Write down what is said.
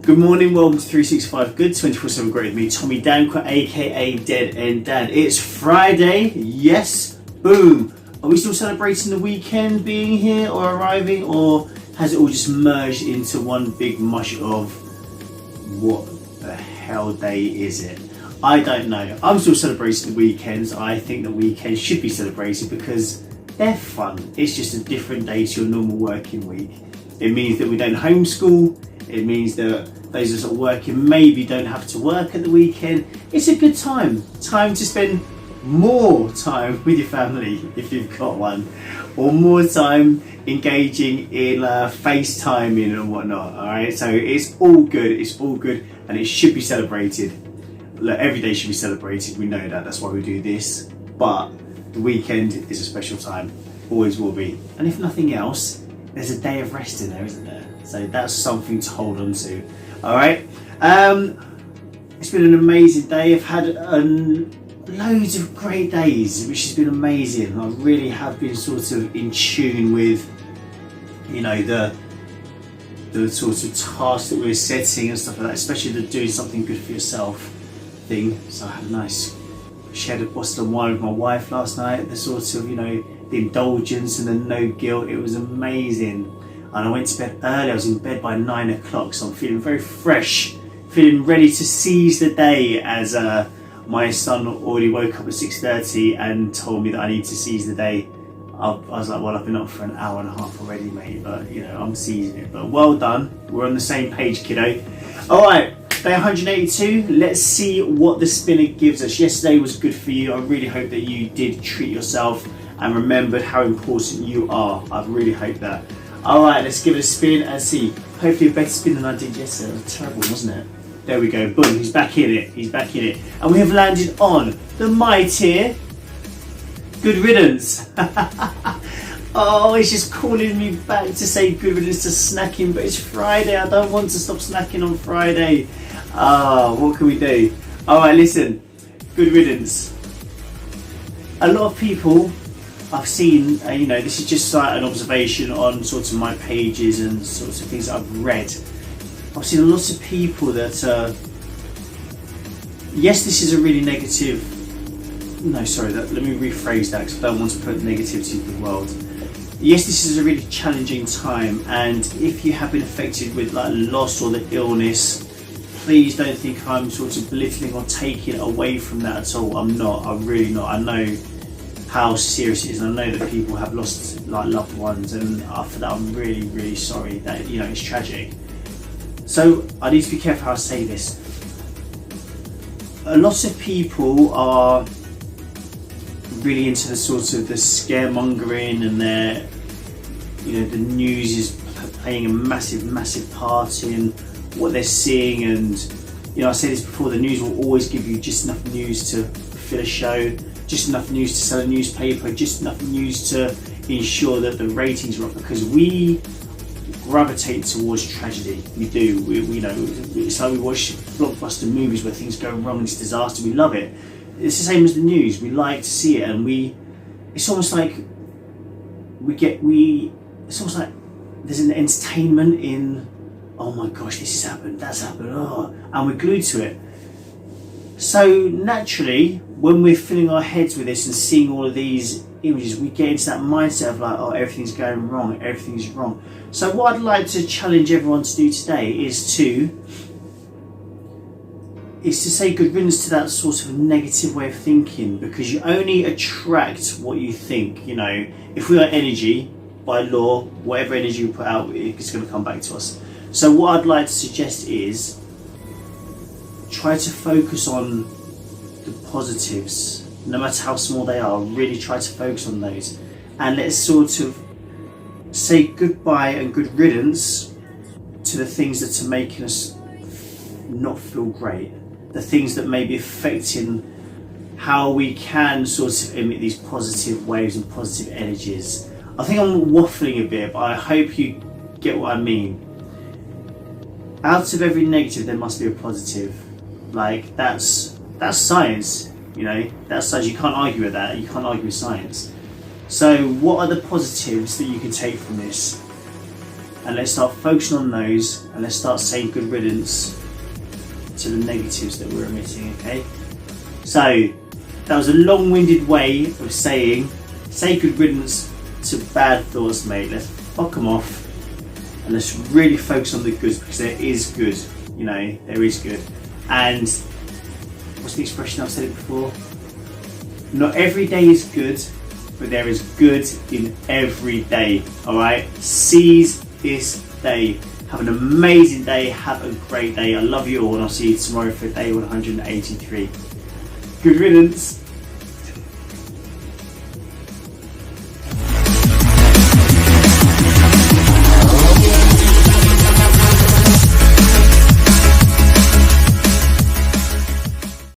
Good morning, welcome to 365 Good, 24/7 Great with me, Tommy Danquah, aka Dead End Dad. It's Friday, yes, boom. Are we still celebrating the weekend being here or arriving, or has it all just merged into one big mush of what the hell day is it? I don't know. I'm still celebrating the weekends. I think the weekends should be celebrated because they're fun. It's just a different day to your normal working week. It means that we don't homeschool. It means that those of us working maybe don't have to work at the weekend. It's a good time to spend more time with your family if you've got one, or more time engaging in FaceTiming and whatnot. All right, so it's all good, and it should be celebrated. Look, every day should be celebrated. We know that. That's why we do this. But the weekend is a special time. Always will be. And if nothing else, there's a day of rest in there, isn't there? So that's something to hold on to. All right. It's been an amazing day. I've had loads of great days, which has been amazing. I really have been sort of in tune with, you know, the sort of tasks that we're setting and stuff like that, especially the doing something good for yourself thing. So I had a nice shared a bottle of wine with my wife last night. The sort of, you know, the indulgence and the no guilt. It was amazing. And I went to bed early. I was in bed by 9 o'clock, so I'm feeling very fresh, feeling ready to seize the day, as my son already woke up at 6:30 and told me that I need to seize the day. I was like, well, I've been up for an hour and a half already, mate, but you know, I'm seizing it. But well done. We're on the same page, kiddo. All right, day 182. Let's see what the spinner gives us. Yesterday was good for you. I really hope that you did treat yourself and remembered how important you are. I really hope that. All right, let's give it a spin and see. Hopefully a better spin than I did yesterday. It was terrible, wasn't it? There we go. Boom, he's back in it. He's back in it. And we have landed on the My tier. Good riddance. Oh, it's just calling me back to say good riddance to snacking, but it's Friday. I don't want to stop snacking on Friday. What can we do? All right, listen. Good riddance. A lot of people I've seen, you know, this is just like an observation on sort of my pages and sorts of things that I've read. I've seen lots of people that, yes, this is a really negative, no, sorry, let me rephrase that because I don't want to put negativity into the world. Yes, this is a really challenging time, and if you have been affected with like loss or the illness, please don't think I'm sort of belittling or taking away from that at all. I'm not, I'm really not. I know how serious it is, and I know that people have lost like loved ones, and after that I'm really, really sorry. That, you know, it's tragic. So I need to be careful how I say this. A lot of people are really into the sort of the scaremongering, and they're, you know, the news is playing a massive part in what they're seeing. And you know, I said this before, the news will always give you just enough news to fill a show, just enough news to sell a newspaper, just enough news to ensure that the ratings are up, because we gravitate towards tragedy. We do. We know, it's like we watch blockbuster movies where things go wrong and it's disaster. We love it. It's the same as the news. We like to see it, and it's almost like it's almost like there's an entertainment in, oh my gosh, this has happened, that's happened, oh, and we're glued to it. So naturally, when we're filling our heads with this and seeing all of these images, we get into that mindset of like, oh, everything's going wrong, everything's wrong. So what I'd like to challenge everyone to do today is to say good riddance to that sort of negative way of thinking, because you only attract what you think. You know, if we are energy, by law, whatever energy we put out, it's going to come back to us. So what I'd like to suggest is try to focus on the positives, no matter how small they are. Really try to focus on those, and let's sort of say goodbye and good riddance to the things that are making us not feel great, the things that may be affecting how we can sort of emit these positive waves and positive energies. I think I'm waffling a bit, but I hope you get what I mean. Out of every negative there must be a positive. Like, that's science, you know, that's science. You can't argue with that. You can't argue with science. So what are the positives that you can take from this? and let's start focusing on those, and let's start saying good riddance to the negatives that we're emitting, okay? So that was a long-winded way of saying, say good riddance to bad thoughts, mate. Let's fuck them off, and let's really focus on the goods, because there is good, you know, there is good. And what's the expression? I've said it before. Not every day is good, but there is good in every day. All right, seize this day. Have an amazing day. Have a great day. I love you all, and I'll see you tomorrow for day 183. Good riddance.